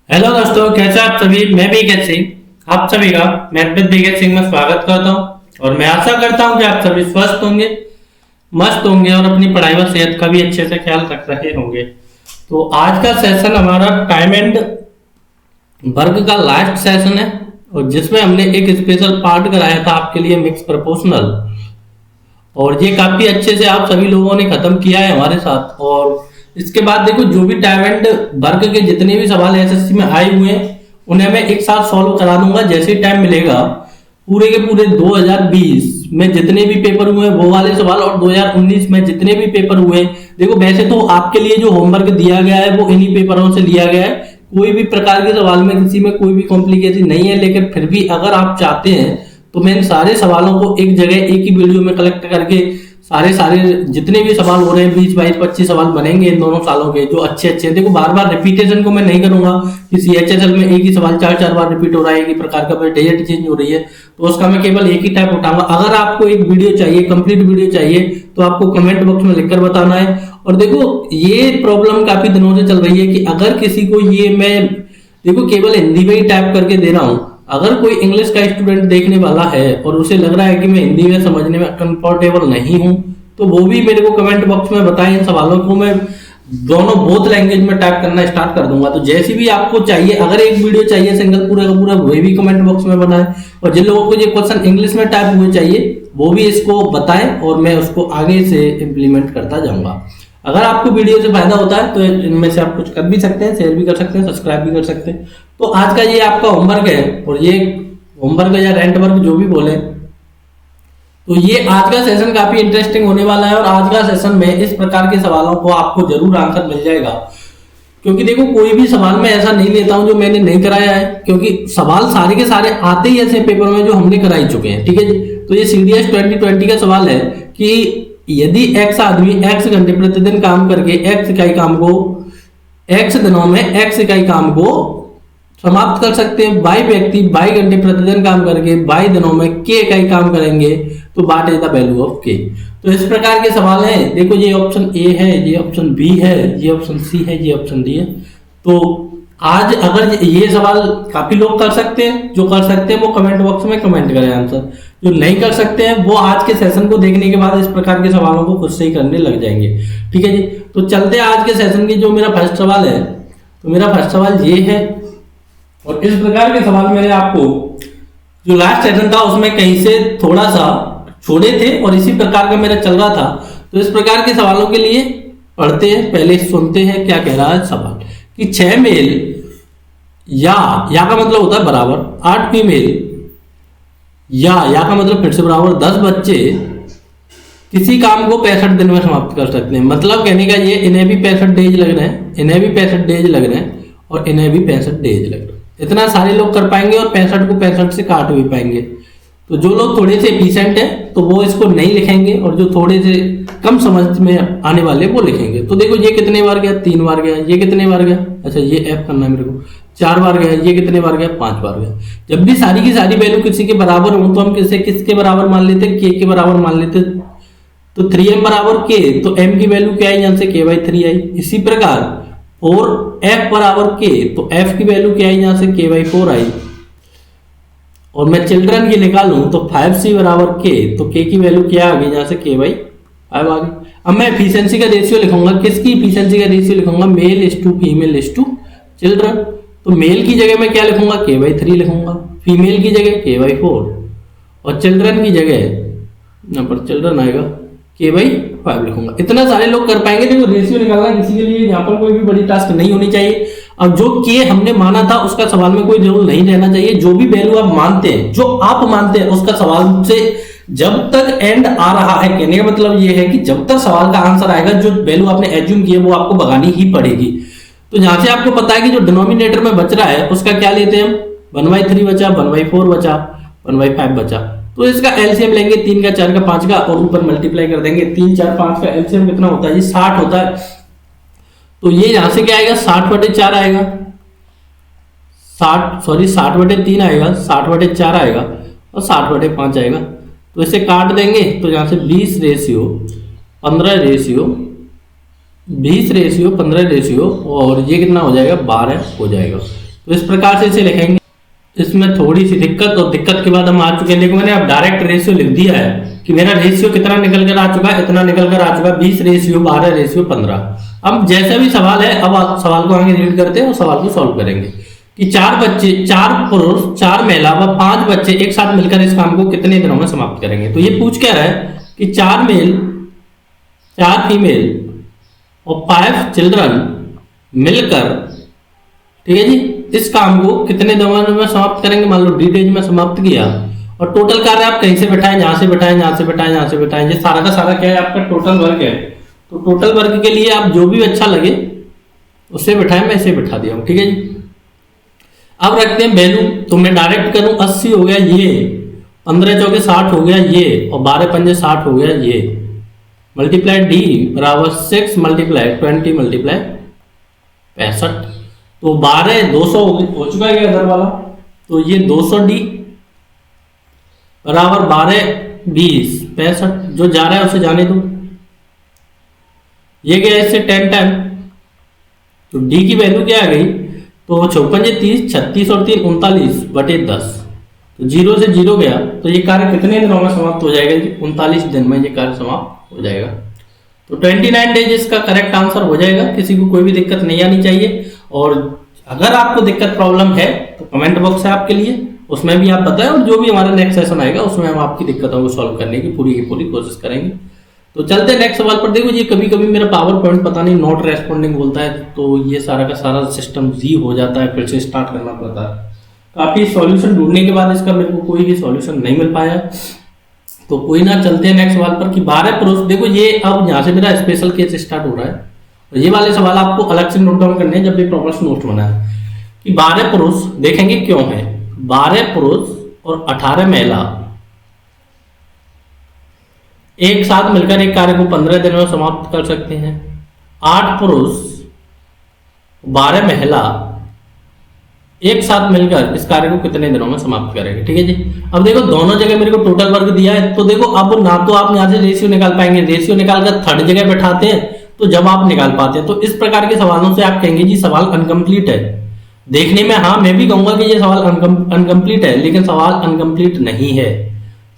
Hello दोस्तों, कैसे आप सभी। मैं बीके सिंह आप सभी का मैथमेथ बीके सिंह में स्वागत करता हूं और मैं आशा करता हूं कि आप सभी स्वस्थ होंगे, मस्त होंगे और अपनी पढ़ाई व सेहत का भी अच्छे से ख्याल रख रहे होंगे। तो आज का सेशन हमारा टाइम एंड वर्क का लास्ट सेशन है और जिसमें हमने एक स्पेशल पार्ट कराया था आपके लिए, मिक्स प्रोपोर्शनल, और ये काफी अच्छे से आप सभी लोगों ने खत्म किया है हमारे साथ। और इसके बाद देखो, जो भी टाइम एंड वर्क के जितने भी सवाल एसएससी में आए हुए हैं उन्हें मैं एक साथ सॉल्व करा दूंगा जैसे ही टाइम मिलेगा। पूरे के पूरे 2020 में जितने भी पेपर हुए हैं वो वाले सवाल और 2019 में जितने भी पेपर हुए हैं, देखो वैसे तो आपके लिए जो होमवर्क दिया गया है वो इन्हीं पेपरों से लिया गया है। कोई भी प्रकार के सवाल में किसी में कोई भी कॉम्प्लिकेशन नहीं है, लेकिन फिर भी अगर आप चाहते हैं तो मैं इन सारे सवालों को एक जगह एक ही वीडियो में कलेक्ट करके सारे सारे जितने भी सवाल हो रहे हैं 20 22 25 सवाल बनेंगे इन दोनों सालों के, जो अच्छे अच्छे हैं। देखो बार बार रिपीटेशन को मैं नहीं करूंगा कि सीएचएसएल में एक ही सवाल 4 बार रिपीट हो रहा है, एक ही प्रकार का डेट चेंज हो रही है, तो उसका मैं केवल एक ही टाइप उठाऊंगा। अगर आपको एक वीडियो चाहिए, कंप्लीट वीडियो चाहिए, तो आपको कमेंट बॉक्स में लिखकर बताना है। और देखो ये प्रॉब्लम काफी दिनों से चल रही है कि अगर किसी को ये मैं देखो केवल हिंदी में ही टाइप करके दे रहा हूं, अगर कोई इंग्लिश का स्टूडेंट देखने वाला है और उसे लग रहा है कि मैं हिंदी में समझने में कंफर्टेबल नहीं हूं, तो वो भी मेरे को कमेंट बॉक्स में बताएं। इन सवालों को मैं दोनों बोथ लैंग्वेज में टाइप करना स्टार्ट कर दूंगा। तो जैसी भी आपको चाहिए, अगर एक वीडियो चाहिए सिंगल पूरा का पूरा, वो भी कमेंट बॉक्स में बनाएं। और जिन लोगों को ये क्वेश्चन इंग्लिश में टाइप हुए चाहिए वो भी इसको बताएं और मैं उसको आगे से इम्प्लीमेंट करता जाऊंगा। अगर आपको वीडियो से फायदा होता है तो इनमें से आप कुछ कर भी सकते हैं, शेयर भी कर सकते हैं, सब्सक्राइब भी कर सकते हैं। तो आज का ये आपका होमवर्क है, और ये होमवर्क या रेंट वर्क जो भी बोले, तो ये आज का सेशन काफी इंटरेस्टिंग होने वाला है। और आज का सेशन में इस प्रकार के सवालों को आपको जरूर आंसर मिल जाएगा, क्योंकि देखो कोई भी सवाल मैं ऐसा नहीं लेता हूं जो मैंने नहीं कराया है, क्योंकि सवाल सारे के सारे आते ही ऐसे पेपर में जो हमने कराई चुके हैं। ठीक है जी। तो ये सीडीएस 2020 का सवाल है कि यदि एक्स आदमी एक्स घंटे प्रतिदिन काम करके एक्स इकाई काम को एक्स दिनों में एक्स इकाई काम को समाप्त कर सकते हैं, वाई व्यक्ति वाई घंटे प्रतिदिन काम करके वाई दिनों में के इकाई काम करेंगे, तो what is the value of के। तो इस प्रकार के सवाल हैं। देखो ये ऑप्शन ए है, ये ऑप्शन बी है, ये ऑप्शन सी है, ये ऑप्शन डी है। तो आज अगर ये सवाल काफी लोग कर सकते हैं, जो कर सकते हैं वो कमेंट बॉक्स में कमेंट करें आंसर, जो नहीं कर सकते हैं वो आज के सेशन को देखने के बाद इस प्रकार के सवालों को खुद से ही करने लग जाएंगे। ठीक है जी। तो चलते हैं आज के सेशन की। जो मेरा फर्स्ट सवाल है, तो मेरा फर्स्ट सवाल ये है, और इस प्रकार के सवाल मैंने आपको जो लास्ट सेशन था उसमें कहीं से थोड़ा सा छोड़े थे और इसी प्रकार का मेरा चल रहा था। तो इस प्रकार के सवालों के लिए पढ़ते हैं, पहले सुनते हैं क्या कह रहा है सवाल, कि 6 मेल या का मतलब होता है बराबर, 8 फीमेल या का मतलब फिर से बराबर 10 बच्चे किसी काम को 65 दिन में समाप्त कर सकते हैं। मतलब कहने का ये, इन्हें भी 65 डेज लग रहे हैं, इन्हें भी 65 डेज लग रहे हैं और इन्हें भी 65 डेज लग रहे हैं। इतना सारे लोग कर पाएंगे और 65 को 65 से काट भी पाएंगे। तो जो लोग थोड़े से एफिशिएंट है तो वो इसको नहीं लिखेंगे, और जो थोड़े से कम समझ में आने वाले वो लिखेंगे। तो देखो ये कितने बार गया, 3 बार गया, ये कितने बार गया, अच्छा ये एफ करना है मेरे को, 4 बार गया, ये कितने बार गया, 5 बार गया। जब भी सारी की सारी वैल्यू किसी के बराबर हो तो हम किसके बराबर मान लेते, के के बराबर मान लेते। तो 3m बराबर के, तो m की वैल्यू क्या आई, यहाँ से k/3 आई। इसी प्रकार और f बराबर k, तो f की वैल्यू क्या आई, यहाँ से k/4 आई। और मैं चिल्ड्रन की निकालूं तो 5c बराबर k, तो k की वैल्यू क्या आ गई, यहाँ से k/5 आ गई। अब मैं एफिशिएंसी का रेशियो लिखूंगा, किसकी एफिशिएंसी का रेशियो लिखूंगा, male is to female is to children. तो मेल की जगह मैं क्या लिखूंगा, k/3 लिखूंगा, फीमेल की जगह k/4 और चिल्ड्रन की जगह यहाँ पर चिल्ड्रन आएगा k/5 लिखूंगा। इतना सारे लोग कर पाएंगे। देखो रेशियो निकालना किसी के लिए यहाँ पर कोई भी बड़ी टास्क नहीं होनी चाहिए। अब जो के हमने माना था उसका सवाल में कोई जरूर नहीं रहना चाहिए। जो भी वैल्यू आप मानते हैं, जो आप मानते हैं उसका सवाल से जब तक एंड आ रहा है, कहने का मतलब ये है कि जब तक सवाल का आंसर आएगा जो वैल्यू आपने एज्यूम की है वो आपको भगानी ही पड़ेगी। तो जहां से आपको पता है कि जो डिनोमिनेटर में बच रहा है उसका क्या लेते हैं हम, 1/3 बचा, 1/4 बचा, 1/5 बचा। तो इसका एलसीएम लेंगे 3 का, 4 का, 5 का और ऊपर मल्टीप्लाई कर देंगे। 3, 4, 5 का एलसीएम कितना होता है जी, 60 होता है। तो ये यहां से क्या आएगा, 60/4 आएगा, 60/3 आएगा, 60/4 आएगा और 60/5 आएगा। तो इसे काट देंगे तो यहां से 20 रेशियो 15 रेशियो 20 रेशियो 15 रेशियो और ये कितना हो जाएगा, 12 हो जाएगा। तो इस प्रकार से इसे लिखेंगे। इसमें थोड़ी सी दिक्कत, और दिक्कत के बाद हम आ चुके हैं। देखो मैंने अब डायरेक्ट रेशियो लिख दिया है कि मेरा रेशियो कितना निकल कर आ चुका है, इतना निकल कर आ चुका है 20:12:15। अब जैसा भी सवाल है, अब आप सवाल को आगे रीड करते हैं और सवाल को सॉल्व करेंगे कि 4 बच्चे, 4 पुरुष, 4 महिला व 5 बच्चे एक साथ मिलकर इस काम को कितने दिनों में समाप्त करेंगे। तो ये पूछ क्या रहा है कि 4 मेल, 4 फीमेल और 5 चिल्ड्रन मिलकर, ठीक है जी, इस काम को कितने दिनों में समाप्त करेंगे। मान लो डी डेज में समाप्त किया, और टोटल कार्य आप कहीं से बैठाएं, जहां से बैठाएं, जहां से बैठाएं, जहां से बैठाएं, ये सारा का सारा क्या है आपका टोटल वर्क है। तो टोटल वर्क के लिए आप जो भी अच्छा लगे उससे बैठाएं, मैं इसे बैठा दिया हूं, ठीक है जी। अब रखते हैं वैल्यू, तो मैं डायरेक्ट करूं 80 हो गया ये, 15 चौके 60 हो गया ये, और 12 पंजे 60 हो गया ये, मल्टीप्लाई डी बराबर 6 मल्टीप्लाई 20 मल्टीप्लाई 65। तो 12 200 हो चुका है इधर वाला, तो ये 200 डी बराबर 12 20 65। जो जा रहा है उसे जाने दो, ये गया इससे 10 टाइम, तो डी की वैल्यू क्या आ गई, तो 54 30 36 और 3 39/10। तो 0 से 0 गया, तो ये कार्य कितने दिनों में समाप्त हो जाएगा जी, 39 दिन में ये कार्य समाप्त हो जाएगा। तो 29 डेज इसका करेक्ट आंसर हो जाएगा। किसी को कोई भी दिक्कत नहीं आनी चाहिए, और अगर आपको दिक्कत प्रॉब्लम है तो कमेंट बॉक्स है आपके लिए, उसमें भी आप बताएं, और जो भी हमारा नेक्स्ट सेशन आएगा उसमें हम आपकी दिक्कतों को सॉल्व करने की पूरी कोशिश करेंगे। तो चलते हैं नेक्स्ट सवाल पर। देखो ये कभी कभी मेरा पावर पॉइंट पता नहीं नॉट रेस्पॉन्डिंग बोलता है, तो ये सारा का सारा सिस्टम जी हो जाता है, फिर से स्टार्ट करना पड़ता है। काफी सॉल्यूशन ढूंढने के बाद इसका मेरे को कोई भी सॉल्यूशन नहीं मिल पाया, तो कोई ना, चलते हैं नेक्स्ट सवाल पर कि 12 पुरुष। देखो ये अब यहाँ से मेरा स्पेशल केस स्टार्ट हो रहा है, और ये वाले सवाल आपको अलग से नोट डाउन करने हैं जब भी प्रॉपर नोट होना है कि 12 पुरुष, देखेंगे क्यों है 12 पुरुष और 18 महिला एक साथ मिलकर एक कार्य को 15 दिनों में समाप्त कर सकते हैं। 8 पुरुष 12 महिला एक साथ मिलकर इस कार्य को कितने दिनों में समाप्त करेंगे, ठीक है जी। अब देखो दोनों जगह मेरे को टोटल वर्क दिया है, तो देखो अब ना तो आप यहां से रेशियो निकाल पाएंगे, रेशियो निकालकर थर्ड जगह बैठाते हैं तो जब आप निकाल पाते हैं, तो इस प्रकार के सवालों से आप कहेंगे जी सवाल अनकंप्लीट है। देखने में हाँ मैं भी कहूंगा कि ये सवाल अनकंप्लीट है, लेकिन सवाल अनकंप्लीट नहीं है।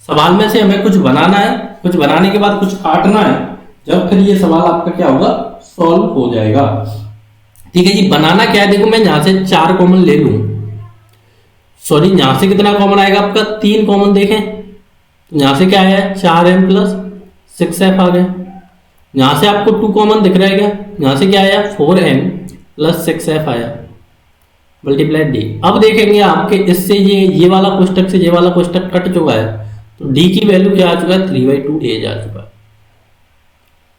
सवाल में से हमें कुछ बनाना है, कुछ बनाने के बाद कुछ काटना है, जब फिर ये सवाल आपका क्या होगा, सॉल्व हो जाएगा, ठीक है जी। बनाना क्या है, देखो मैं यहां से 4 कॉमन ले लूं, सॉरी यहां से कितना कॉमन आएगा आपका 3 कॉमन, देखें यहां से क्या आया 4m प्लस 6f आ गया। यहां से आपको 2 कॉमन दिख रहा है क्या, यहां से क्या आया 4m प्लस 6f आया, मल्टीप्लाई डी। अब देखेंगे आपके इससे ये वाला कोष्टक से ये वाला कोष्टक कट चुका है, तो डी की वैल्यू क्या आ चुका है 3/2 डेज आ चुका है।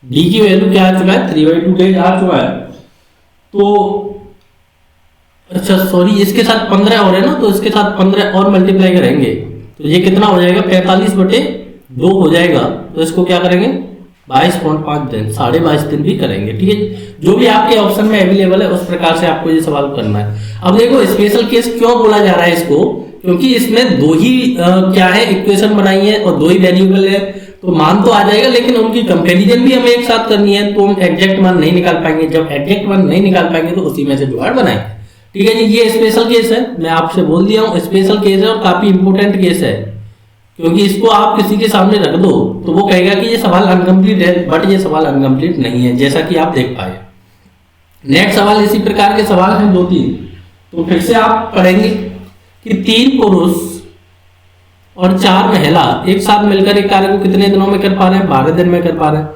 डी की वैल्यू क्या आ चुका है 3/2 डेज आ चुका है। तो अच्छा सॉरी इसके साथ 15 और है ना, तो इसके साथ 15 और मल्टीप्लाई करेंगे तो ये कितना हो जाएगा 45/2 हो जाएगा। तो इसको क्या करेंगे 22.5 दिन, 22.5 दिन भी करेंगे, ठीक है। जो भी आपके ऑप्शन में अवेलेबल है उस प्रकार से आपको ये सवाल करना है। अब देखो स्पेशल केस क्यों बोला जा रहा है इसको, क्योंकि इसमें 2 ही क्या है इक्वेशन बनाई है और 2 ही वेरिएबल है, तो मान तो आ जाएगा, लेकिन उनकी कंपैरिजन भी हमें एक साथ करनी है, तो हम एग्जैक्ट मान नहीं निकाल पाएंगे। जब एग्जैक्ट मान नहीं निकाल पाएंगे तो उसी में से जुगाड़ बनाएंगे, ठीक है जी। ये स्पेशल केस है, मैं आपसे बोल दिया हूँ स्पेशल केस है और काफी इंपोर्टेंट केस है, क्योंकि इसको आप किसी के सामने रख दो तो वो कहेगा कि ये सवाल अनकंप्लीट है, बट ये सवाल अनकंप्लीट नहीं है, जैसा कि आप देख पाए। नेक्स्ट सवाल इसी प्रकार के सवाल हैं 2-3, तो फिर से आप पढ़ेंगे कि 3 पुरुष और 4 महिला एक साथ मिलकर एक कार्य को कितने दिनों में कर पा रहे हैं, 12 दिन में कर पा रहे हैं।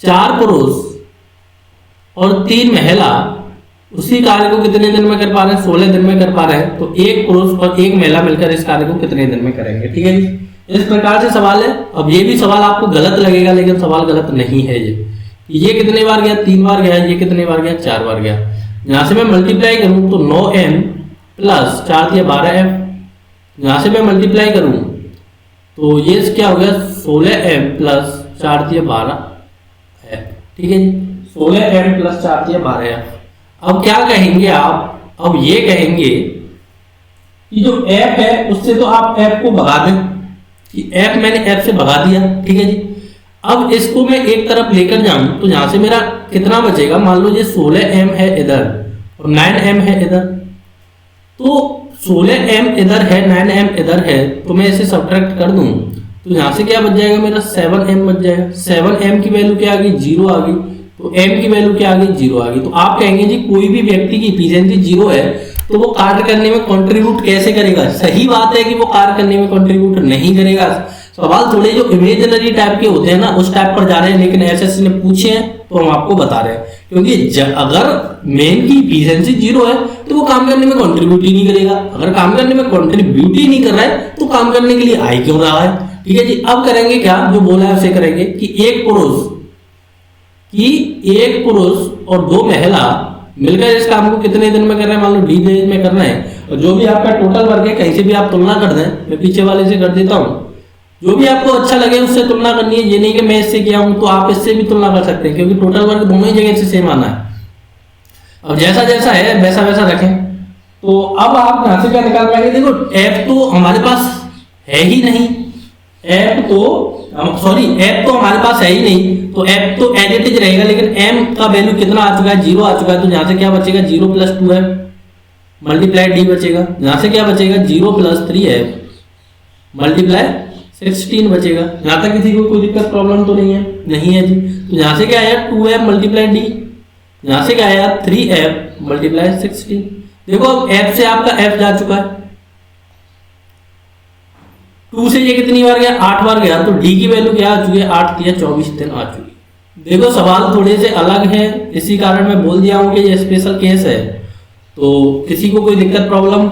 4 पुरुष और 3 महिला उसी कार्य को कितने दिन में कर पा रहे हैं, 16 दिन में कर पा रहे हैं। तो 1 पुरुष और 1 महिला मिलकर इस कार्य को कितने दिन में करेंगे, ठीक है जी। इस प्रकार से सवाल है। अब ये भी सवाल आपको गलत लगेगा, लेकिन सवाल गलत नहीं है। ये कितने बार गया 3 बार गया, ये कितने बार गया 4 बार गया। यहां से मैं मल्टीप्लाई करूं तो 9m प्लस 4 दिया 12f, यहां से मैं मल्टीप्लाई करूं तो ये क्या हो गया 16m प्लस 4 दिया 12 है, ठीक है जी। 16m प्लस 4 दिया 12f। अब क्या कहेंगे आप, अब ये कहेंगे कि जो f है उससे तो आप f को भगा दें, कि f मैंने f से भगा दिया, ठीक है जी। अब इसको मैं एक तरफ लेकर जाऊं तो यहां से मेरा कितना बचेगा, मान लो ये 16m है इधर और 9m है इधर, तो 16m इधर है, 9m इधर है, तो मैं इसे सब्ट्रैक्ट कर दूं तो यहाँ से क्या बच जाएगा मेरा 7m बच जाएगा। 7m की वैल्यू क्या आ गई, 0 आ गई। तो m की वैल्यू क्या आ गई, 0 आ गई। तो आप कहेंगे जी कोई भी व्यक्ति की इफिशियंसी 0 है तो वो कार्य करने में कंट्रीब्यूट कैसे करेगा। सही बात है कि वो कार्य करने में कंट्रीब्यूट नहीं करेगा। सवाल थोड़े जो इमेजिनरी टाइप के होते हैं ना उस टाइप पर जा रहे हैं, लेकिन एसएससी ने पूछे हैं तो हम आपको बता रहे हैं। क्योंकि अगर मेन की इफिशियंसी 0 है तो वो काम करने में कंट्रीब्यूट ही नहीं करेगा। अगर काम करने में कंट्रीब्यूट ही नहीं कर रहा है तो काम करने के लिए आई क्यों रहा है। ठीक है जी, अब करेंगे क्या, जो बोला है उसे करेंगे कि एक पुरुष और 2 महिला मिलकर इस काम को कितने दिन में कर रहे हैं, मान लो डी डेज में कर रहे हैं। और जो भी आपका टोटल वर्क है कहीं से भी आप तुलना कर दें, मैं पीछे वाले से कर देता हूं, जो भी आपको अच्छा लगे उससे तुलना करनी है। ये नहीं कि मैं इससे किया हूं तो आप इससे भी तुलना कर सकते हैं, क्योंकि टोटल वर्क दोनों ही जगह से सेम आना है। अब जैसा जैसा है वैसा वैसा रखें। तो अब आप यहां से क्या निकाल पाएंगे, देखो एफ तो हमारे पास है ही नहीं, एफ तो हमारे पास है ही नहीं, तो एफ तो एडिटिव रहेगा। लेकिन एम का वैल्यू कितना आ चुका है, 0 आ चुका है। तो यहां से क्या बचेगा, 0 + 2f मल्टीप्लाई डी बचेगा। यहां से क्या बचेगा, 0 + 3f मल्टीप्लाई 16 बचेगा। यहां तक किसी को कोई दिक्कत प्रॉब्लम तो नहीं है, नहीं है जी। तो यहां से क्या आया, 2f मल्टीप्लाई डी, यहां से क्या आया 3f मल्टीप्लाई 16। देखो अब f से आपका f जा चुका है, 2 से ये कितनी बार गया, 8 बार गया। तो d की वैल्यू क्या आ चुकी है, 8 × 24 दिन आ चुकी। देखो सवाल थोड़े से अलग है, इसी कारण मैं बोल दिया हूं कि ये स्पेशल केस है, तो किसी को कोई दिक्कत प्रॉब्लम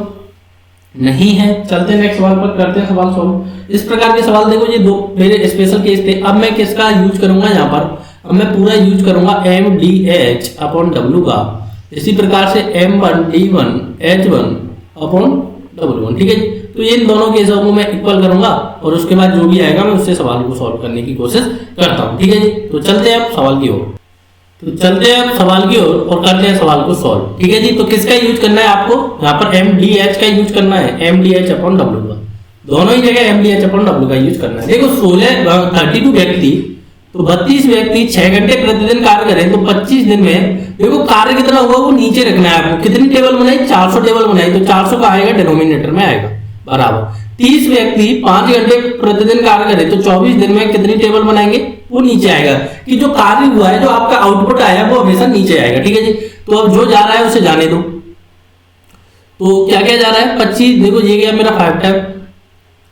नहीं है। चलते हैं नेक्स्ट सवाल पर, करते हैं सवाल सॉल्व। इस प्रकार के सवाल देखो, ये 2 मेरे स्पेशल केस थे। अब मैं किसका यूज करूंगा यहाँ पर, अब मैं पूरा यूज करूंगा MDH/W का। इसी प्रकार से M1D1H1/W1। ठीक है, तो इन दोनों केसों को मैं इक्वल करूंगा और उसके बाद जो भी आएगा मैं उससे सवाल को सॉल्व करने की कोशिश करता हूं। ठीक है जी, तो चलते हैं अब सवाल की ओर। तो चलते हैं अब सवाल की ओर और करते हैं सवाल को सॉल्व। ठीक है जी, तो किसका यूज करना है आपको, यहाँ पर MDH का यूज करना है, MDH/W का। दोनों ही जगह MDH/W का यूज करना है। देखो 32 व्यक्ति, तो 32 व्यक्ति 6 घंटे प्रतिदिन कार्य करें तो 25 दिन में देखो कार्य कितना हुआ वो नीचे रखना है आपको। कितनी टेबल बनाई, 400 टेबल बनाई, तो 400 का आएगा डिनोमिनेटर में आएगा बराबर। 30 व्यक्ति 5 घंटे प्रतिदिन कार्य करें तो 24 दिन में कितनी टेबल बनाएंगे, वो नीचे आएगा। कि जो कार्य हुआ है, जो आपका आउटपुट आया वो हमेशा नीचे आएगा। ठीक है जी, तो अब जो जा रहा है उसे जाने दो। तो क्या क्या जा रहा है, 25, देखो ये गया मेरा 5 टाइम,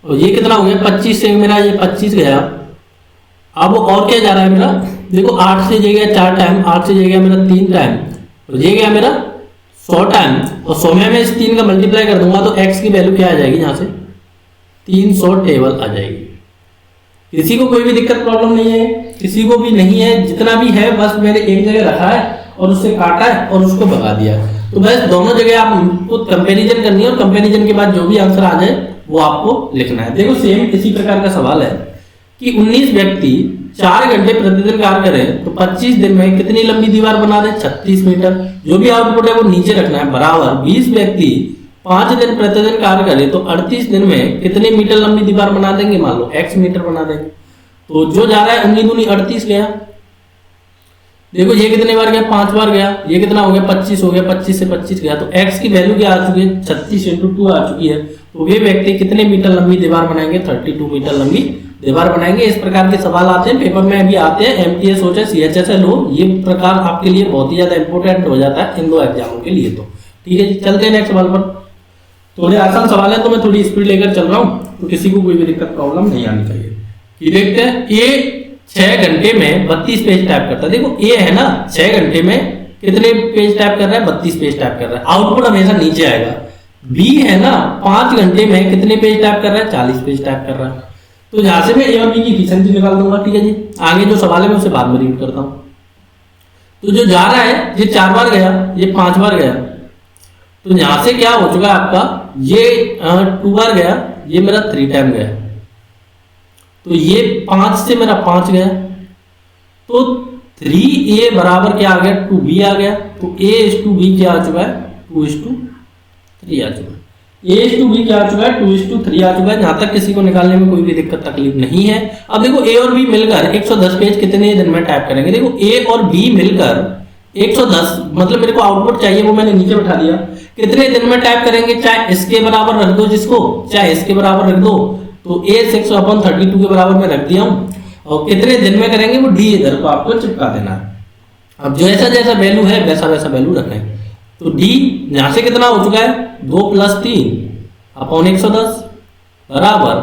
और ये कितना हो गया 25 से मेरा ये 25 गया। अब और क्या जा रहा है मेरा, देखो 8 से ये गया 4 टाइम, 8 से ये गया मेरा 3 टाइम, और ये गया मेरा 100 टाइम। और 100 में मैं इस 3 का मल्टीप्लाई कर दूंगा तो x की वैल्यू क्या आ जाएगी, यहाँ से 300 टेबल आ जाएगी। किसी को कोई भी दिक्कत प्रॉब्लम नहीं है, किसी को भी नहीं है, जितना भी है बस मैंने एक जगह रखा है और उससे काटा है और उसको भगा दिया। तो बस दोनों जगह आपको कंपैरिजन करनी है और कंपैरिजन के बाद जो भी आंसर आ जाए वो आपको लिखना है। देखो सेम इसी प्रकार का सवाल है कि 19 व्यक्ति 4 घंटे प्रतिदिन कार्य करें तो 25 दिन में कितनी लंबी दीवार बना दे, 36 मीटर। जो भी आउटपुट है वो नीचे रखना है बराबर। 20 व्यक्ति 5 दिन प्रतिदिन कार्य करें तो 38 दिन में कितने मीटर लंबी दीवार बना देंगे, मान लो x मीटर बना देंगे। तो जो जा रहा है 38 गया। देखो ये कितने बार गया, 5 बार गया। ये कितना हो गया, 25 हो गया, 25 से 25 गया। तो x की वैल्यू क्या आ चुकी है, 36 × 2 आ चुकी है। तो वे व्यक्ति कितने मीटर लंबी दीवार बनाएंगे, 32 मीटर लंबी दीवार बनाएंगे। इस प्रकार के सवाल आते हैं पेपर में, अभी आते हैं। MTS हो चाहे CHSL हो, ये प्रकार आपके लिए बहुत ही ज्यादा इंपॉर्टेंट हो जाता है इन 2 एग्जामों के लिए। तो ठीक है, चलते हैं नेक्स्ट सवाल पर। थोड़े आसान सवाल है तो मैं थोड़ी स्पीड लेकर चल रहा हूँ, तो किसी को कोई भी दिक्कत प्रॉब्लम नहीं आनी चाहिए। ये देखते हैं, ए 6 घंटे में 32 पेज टाइप करता है। देखो ए है ना, 6 घंटे में कितने पेज टाइप कर रहा है, 32 पेज टाइप कर रहा है। आउटपुट हमेशा नीचे आएगा। बी है ना, 5 घंटे में कितने पेज टाइप कर रहा है, 40 पेज टाइप कर रहा है। तो यहां से मैं ए और बी की एफिशिएंसी निकाल दूंगा। ठीक है जी, आगे जो सवाल है मैं उसे बाद में रीड करता हूं। तो जो जा रहा है ये 4 बार गया, ये 5 बार गया। तो यहां से क्या हो चुका है आपका, ये 2 बार गया, ये मेरा 3 टाइम गया। तो ये 5 से मेरा 5 गया। तो 3a बराबर क्या आ गया, 2b आ गया। तो a/b क्या आ चुका है, 2/3 आ चुका है। a/b क्या आ चुका है, 2/3 आ चुका है। जहां तक किसी को निकालने में कोई भी दिक्कत तकलीफ नहीं है। अब देखो a और b मिलकर 110 पेज कितने दिन में टाइप करेंगे। देखो a और b मिलकर 110 मतलब मेरे को आउटपुट चाहिए, वो मैंने नीचे बैठा दिया। कितने दिन में टाइप करेंगे, चाहे इसके बराबर रख दो जिसको, चाहे इसके बराबर रख दो, तो a 6/32 के बराबर में रख दिया हूं। और कितने दिन में करेंगे वो डी इधर को आपको चिपका देना है। अब जैसा जैसा वैल्यू है वैसा वैसा वैल्यू रखना है। तो डी यहां से कितना हो चुका है, 2 + 3/110 बराबर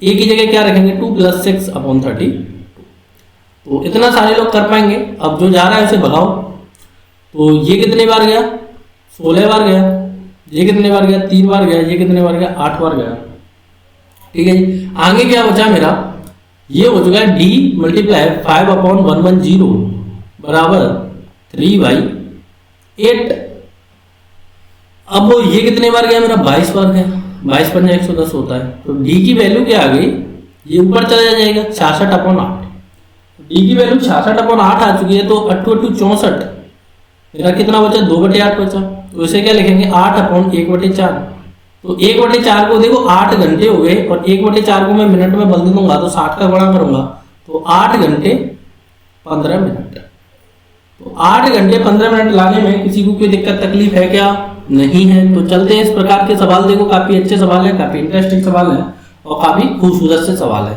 ए की जगह क्या रखेंगे, 2 + 6/32। तो इतना सारे लोग कर पाएंगे। अब जो जा रहा है उसे भगाओ। तो ये कितने बार गया, 16 बार गया। ये कितने बार गया, 3 बार गया। ये कितने बार गया, 8 बार गया। ठीक है जी। आगे क्या बचा मेरा, ये हो चुका है d × 5/110 बराबर 3/8। अब ये कितने बार गया मेरा, 22 बार गया। 22 × 110 होता है। तो d की वैल्यू क्या आ गई, ये ऊपर चला जाएगा 66/8। d की वैल्यू 66/8 आ चुकी है। तो 8 × 8 = 64। मेरा कितना बचा, 2/8 बचा। तो इसे क्या लिखेंगे, 8/1/4। तो 1/4 को देखो 8 घंटे हो गए, और 1/4 को मैं मिनट में बदल दूंगा तो 60 का गुणा करूंगा तो 8 घंटे 15 मिनट। तो 8 घंटे 15 मिनट लाने में किसी को कोई दिक्कत तकलीफ है क्या, नहीं है। तो चलते हैं इस प्रकार के सवाल। देखो काफी अच्छे सवाल है, काफी इंटरेस्टिंग सवाल है और काफी खूबसूरत से सवाल है।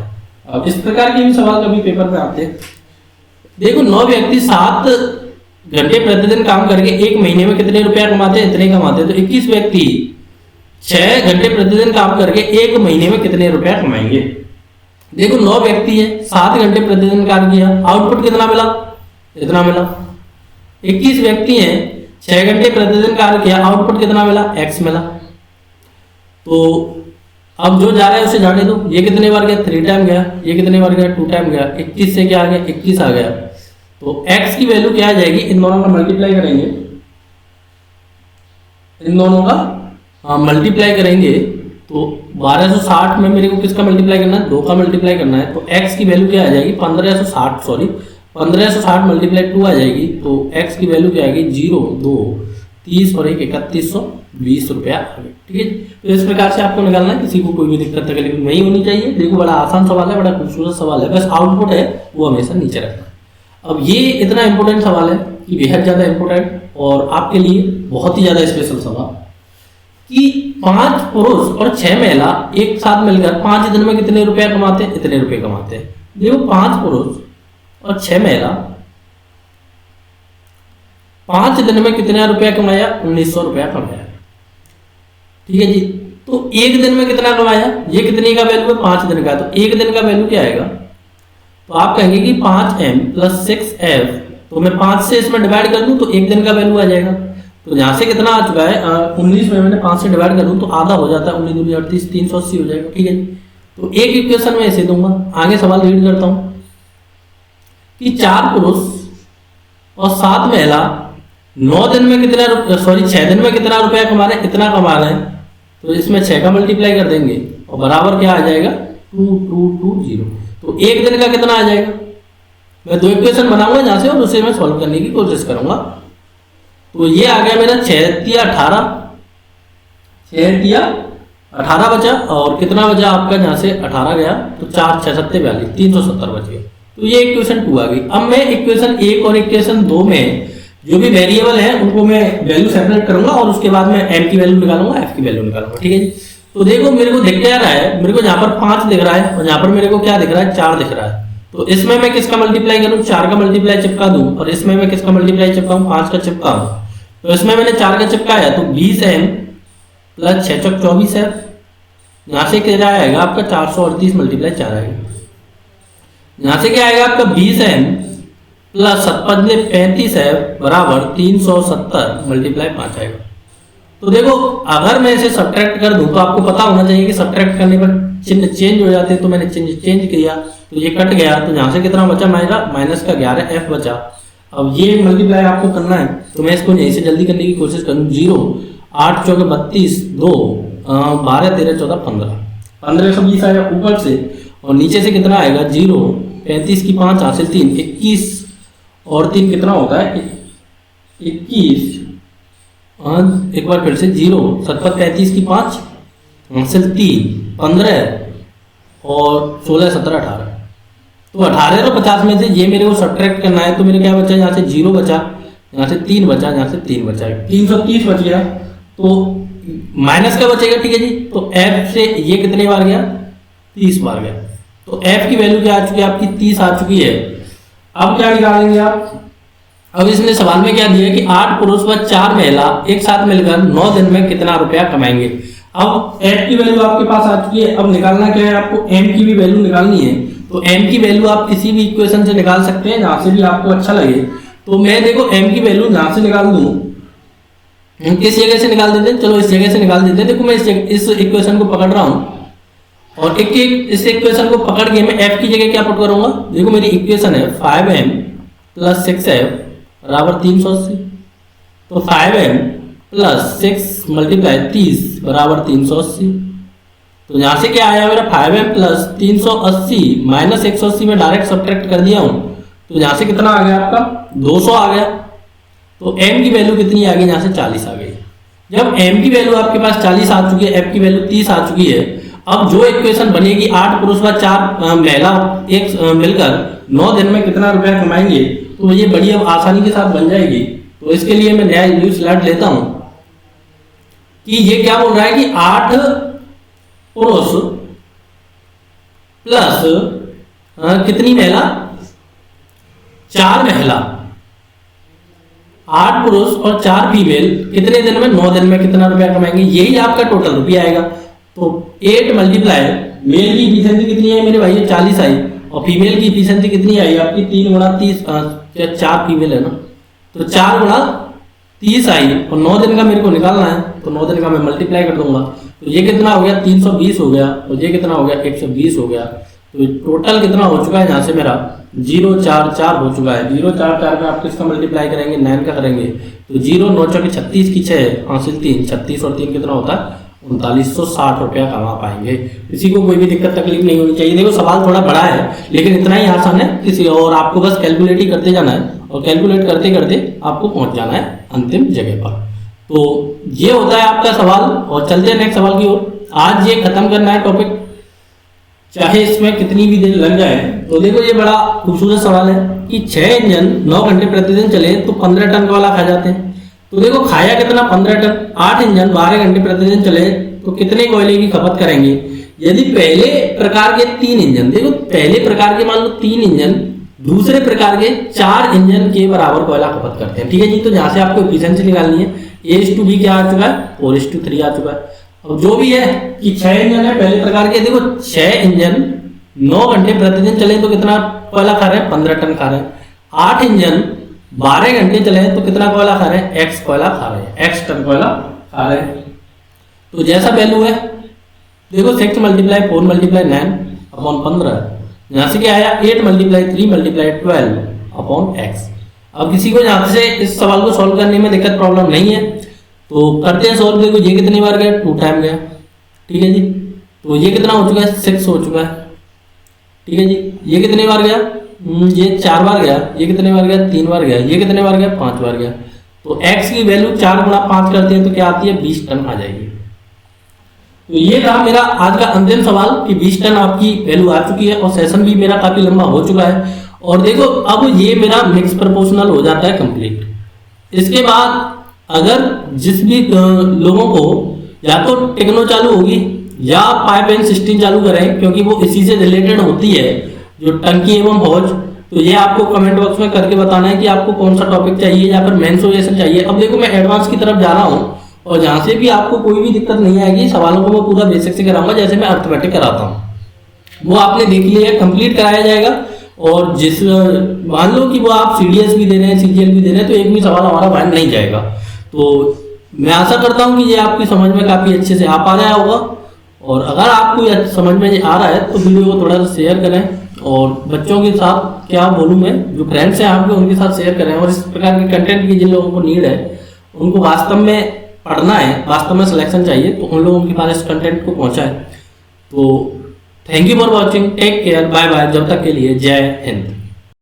अब इस प्रकार के भी सवाल कभी पेपर में आते हैं। देखो 9 व्यक्ति 7 घंटे प्रतिदिन काम करके 1 महीने में कितने रुपया कमाते हैं, इतने कमाते हैं। तो 21 व्यक्ति 6 घंटे प्रतिदिन काम करके 1 महीने में कितने रुपया कमाएंगे। देखो 9 व्यक्ति है, 7 घंटे प्रतिदिन कार्य किया, आउटपुट कितना मिला, इतना मिला। 21 व्यक्ति हैं, 6 घंटे प्रतिदिन कार्य किया, आउटपुट कितना मिला, x मिला। तो अब जो जा रहा है उसे जाने दो। ये कितने बार गया, 3 टाइम गया। ये कितने बार गया, 2 टाइम गया। 21 से क्या आ गया, 21 आ गया। तो x की वैल्यू क्या आ जाएगी, इन दोनों का मल्टीप्लाई करेंगे, इन दोनों का मल्टीप्लाई करेंगे तो 1260 में मेरे को किसका मल्टीप्लाई करना है, 2 का मल्टीप्लाई करना है। तो x की वैल्यू क्या आ जाएगी, 1560 सॉरी 1560 × 2 आ जाएगी। तो x की वैल्यू क्या आएगी, 0 2 30 और 1 3120 रुपया आ गए। ठीक है। तो इस प्रकार से आपको निकालना है, किसी को कोई भी दिक्कत तकलीफ नहीं होनी चाहिए। देखो बड़ा आसान सवाल है, बड़ा खूबसूरत सवाल है, बस आउटपुट है वो हमेशा नीचे रखना। अब ये इतना इंपॉर्टेंट सवाल है कि बेहद ज्यादा इंपॉर्टेंट और आपके लिए बहुत ही ज्यादा स्पेशल सवाल कि 5 पुरुष और 6 महिला एक साथ मिलकर 5 दिन में कितने रुपया कमाते हैं, इतने रुपए कमाते हैं। देखो 5 पुरुष और 6 महिला 5 दिन में कितना रुपया कमाया, 1900 रुपया कमाया। ठीक है जी। तो 1 दिन में कितना कमाया, ये कितने का वैल्यू है, 5 दिन का। तो 1 दिन का वैल्यू क्या आएगा, तो आप कहेंगे कि 5m + 6f। तो मैं 5 से इसमें डिवाइड कर दूं तो 1 दिन का वैल्यू आ जाएगा। तो यहां से कितना आ चुका है, 19 में मैंने 5 से डिवाइड कर दूं तो आधा हो जाता है, 19 दूनी 38 380 हो जाएगा। ठीक है। तो एक इक्वेशन में ऐसे दूंगा। आगे सवाल रीड करता हूं कि 4 पुरुष और 7 महिला 9 दिन में कितना, सॉरी 6 दिन में कितना रुपया कमा रहे हैं, इतना कमा रहे हैं। तो इसमें 6 का मल्टीप्लाई कर देंगे और बराबर क्या आ जाएगा, 2220। तो 1 दिन का कितना आ जाएगा। मैं 2 इक्वेशन बनाऊंगा जहां से और उसे मैं सॉल्व करने की कोशिश करूंगा। तो ये आ गया मेरा 6 × 18, 6 × 18 बचा और कितना बचा आपका, जहां से 18 गया तो 4 6 7 42 370 बच गया। तो ये इक्वेशन 2 आ गई। अब मैं इक्वेशन 1 और इक्वेशन 2 में जो भी वेरिएबल है उनको मैं वैल्यू सेपरेट करूंगा और उसके बाद मैं m की वैल्यू निकालूंगा, f की वैल्यू निकालूंगा। ठीक है जी। तो देखो मेरे को दिख क्या रहा है, मेरे को यहाँ पर 5 दिख रहा है और यहाँ पर मेरे को क्या दिख रहा है, 4 दिख रहा है। तो इसमें मैं किसका मल्टीप्लाई करूँ, 4 का मल्टीप्लाई चिपका दूं और इसमें मैं किसका मल्टीप्लाई चिपकाऊं, 5 का चिपकाऊं। तो इसमें मैंने 4 का चिपकाया तो 20m + 6 × 24 है। यहाँ से क्या आएगा आपका 438 × 4 आएगा। यहाँ से क्या आएगा आपका 20m + 7 है बराबर 370 × 5 आएगा। तो देखो अगर मैं इसे सब्ट्रैक्ट कर दूं तो आपको पता होना चाहिए कि सब्ट्रैक्ट करने पर चिन्ह चेंज हो जाते हैं। तो मैंने चेंज किया तो ये कट गया। तो यहाँ से कितना बचा मेरा, -11f बचा। अब ये मल्टीप्लाई आपको करना है तो मैं इसको यहीं से जल्दी करने की कोशिश करूँ। 0 8 × 4 = 32 2 12 13 14 15 1520 आएगा ऊपर से और नीचे से कितना आएगा 0 35 की 5 हासिल 3 21 और 3 कितना होता है 21। एक बार फिर से 0 7 35 की 5 हासिल 3 15 और 16 17 18। तो 18 और 50 में से ये मेरे को सब्ट्रैक्ट करना है। तो मेरे क्या बचा, यहाँ से 0 बचा यहाँ से 3 बचा, यहाँ से 3 बचा, 330 बच गया। तो माइनस का बचेगा, ठीक है जी। तो f से ये कितने बार गया, 30 बार गया। तो f की वैल्यू क्या आ चुकी है आपकी, 30 आ चुकी है। अब क्या निकालेंगे आप, अब इसने सवाल में क्या दिया कि 8 पुरुष व 4 महिला एक साथ मिलकर 9 दिन में कितना रुपया कमाएंगे। अब f की वैल्यू आपके पास आ चुकी है। अब निकालना क्या है आपको, m की भी वैल्यू निकालनी है। तो m की वैल्यू आप किसी भी इक्वेशन से निकाल सकते हैं, जहां से भी आपको अच्छा लगे। तो मैं देखो m की वैल्यू जहां से निकाल दूं, किस जगह से निकाल देते हैं, चलो इस जगह से निकाल देते हैं। देखो मैं इस इक्वेशन को पकड़ रहा हूं और इस इक्वेशन को पकड़ के मैं f की जगह क्या पुट करूंगा। देखो मेरी इक्वेशन है 5m + 6f = 380। तो 5m + 6 × 30 = 380। तो यहाँ से क्या आया मेरा, 5m + 380 - 180 में डायरेक्ट सब्ट्रैक्ट कर दिया हूँ। तो यहाँ से कितना आ गया आपका, 200 आ गया। तो m की वैल्यू कितनी आ गई, यहाँ से 40 आ गई। जब m की वैल्यू आपके पास 40 आ चुकी है, f की वैल्यू 30 आ चुकी है, अब जो इक्वेशन बनेगी 8 पुरुष व 4 महिला एक मिलकर 9 दिन में कितना रुपया कमाएंगे, तो ये बड़ी अब आसानी के साथ बन जाएगी। तो इसके लिए मैं नया न्यू स्लाइड लेता हूं कि ये क्या बोल रहा है कि 8 पुरुष प्लस कितनी महिला, 4 महिला, 8 पुरुष और 4 फीमेल कितने दिन में, 9 दिन में कितना रुपया कमाएंगे, यही आपका टोटल रुपया आएगा। तो 8 मल्टीप्लाई मेल की इफिशिएंसी कितनी है मेरे भाई, 40 आई, और फीमेल की इफिशिएंसी कितनी आई आपकी, 3 × 30, 4 फीमेल है ना, तो 4 × 30 आई, और 9 दिन का मेरे को निकालना है। तो 9 दिन का मैं मल्टीप्लाई कर दूंगा। तो ये कितना हो गया, 320 हो गया, और ये कितना हो गया, 120 हो गया। तो टोटल कितना हो चुका है, यहाँ से मेरा 044 हो चुका है। 044 में आप किसका मल्टीप्लाई करेंगे, 9 का करेंगे। तो 0 9 × 36 की 6 हासिल 3, 36 और 3 कितना होता है, 3960 रुपया कमा पाएंगे। किसी को कोई भी दिक्कत तकलीफ नहीं होनी चाहिए। देखो सवाल थोड़ा बड़ा है, लेकिन इतना ही आसान है, किसी और आपको बस कैलकुलेट ही करते जाना है, और कैलकुलेट करते करते आपको पहुंच जाना है अंतिम जगह पर। तो ये होता है आपका सवाल, और चलते हैं नेक्स्ट सवाल की ओर। आज ये खत्म करना है टॉपिक, चाहे इसमें कितनी भी देर लग जाए। तो देखो ये बड़ा खूबसूरत सवाल है कि 6 इंजन 9 घंटे प्रतिदिन चले तो 15 टन कोयला खा जाते हैं। तो देखो खाया कितना, 15 टन। 8 इंजन 12 घंटे प्रतिदिन चले तो कितने कोयले की खपत करेंगे। यदि पहले प्रकार के 3 इंजन, देखो पहले प्रकार के मान लो 3 इंजन दूसरे प्रकार के 4 इंजन के बराबर कोयला खपत करते हैं, ठीक है जी। तो जहां से आपको एफिशिएंसी निकालनी है, A/B क्या आ चुका है, 4:3 आ चुका है। अब जो भी है कि 6 इंजन है पहले प्रकार के, देखो 6 इंजन 9 घंटे प्रतिदिन चले तो कितना कोयला खा रहे हैं, 15 टन खा रहे हैं। 8 इंजन 12 घंटे चले तो कितना कोयला खा रहे हैं, x कोयला खा रहे हैं, x टन कोयला खा रहे हैं। तो जैसा वैल्यू है देखो 6 × 4 × 9/15, यहाँ से क्या आया 8 × 3 × 12/x। अब किसी को यहाँ से इस सवाल को सॉल्व करने में दिक्कत प्रॉब्लम नहीं है तो करते हैं सॉल्व। देखो ये कितनी बार गया, 2 टाइम गया, ठीक है जी। तो ये कितना हो चुका है, 6 हो चुका है, ठीक है जी। ये कितने बार गया, ये 4 बार गया। ये कितने बार गया, 3 बार गया। ये कितने बार गया, 5 बार गया। तो x की वैल्यू 4 × 5 करते हैं तो क्या आती है, 20 टन आ जाएगी। तो ये था मेरा आज का अंतिम सवाल कि 20 टन आपकी वैल्यू आ चुकी है, और सेशन भी मेरा काफी लंबा हो चुका है। और देखो अब ये मेरा मिक्स प्रोपोर्शनल हो जाता है कंप्लीट। इसके बाद अगर जिस भी लोगों को या तो टेक्नो चालू होगी या पाइप एंड सिस्टम चालू करें, क्योंकि वो इसी से रिलेटेड होती है, जो टंकी एवं हौज, तो ये आपको कमेंट बॉक्स में करके बताना है कि आपको कौन सा टॉपिक चाहिए या फिर मेंसुरेशन चाहिए। अब देखो मैं एडवांस की तरफ जा रहा हूँ, और जहाँ से भी आपको कोई भी दिक्कत नहीं आएगी, सवालों को मैं पूरा बेसिक से कराऊंगा, जैसे मैं अर्थमेटिक कराता हूँ वो आपने देख लिया, कंप्लीट कराया जाएगा। और जिस मान लो कि वो आप CDS भी दे रहे हैं, CGL भी दे रहे हैं, तो एक भी सवाल हमारा बाहर नहीं जाएगा। तो मैं आशा करता हूँ कि ये आपकी समझ में काफ़ी अच्छे से आ पा रहा होगा। और अगर आपको समझ में आ रहा है तो वीडियो को थोड़ा सा शेयर करें, और बच्चों के साथ क्या बोलूँ मैं, जो फ्रेंड्स हैं आपके उनके साथ शेयर करें। और इस प्रकार के कंटेंट की जिन लोगों को नीड है, उनको वास्तव में पढ़ना है, वास्तव में सिलेक्शन चाहिए, तो उन लोगों के पास इस कंटेंट को पहुँचाएं। तो thank you for watching, take care, bye bye, जब तक के लिए जय हिंद।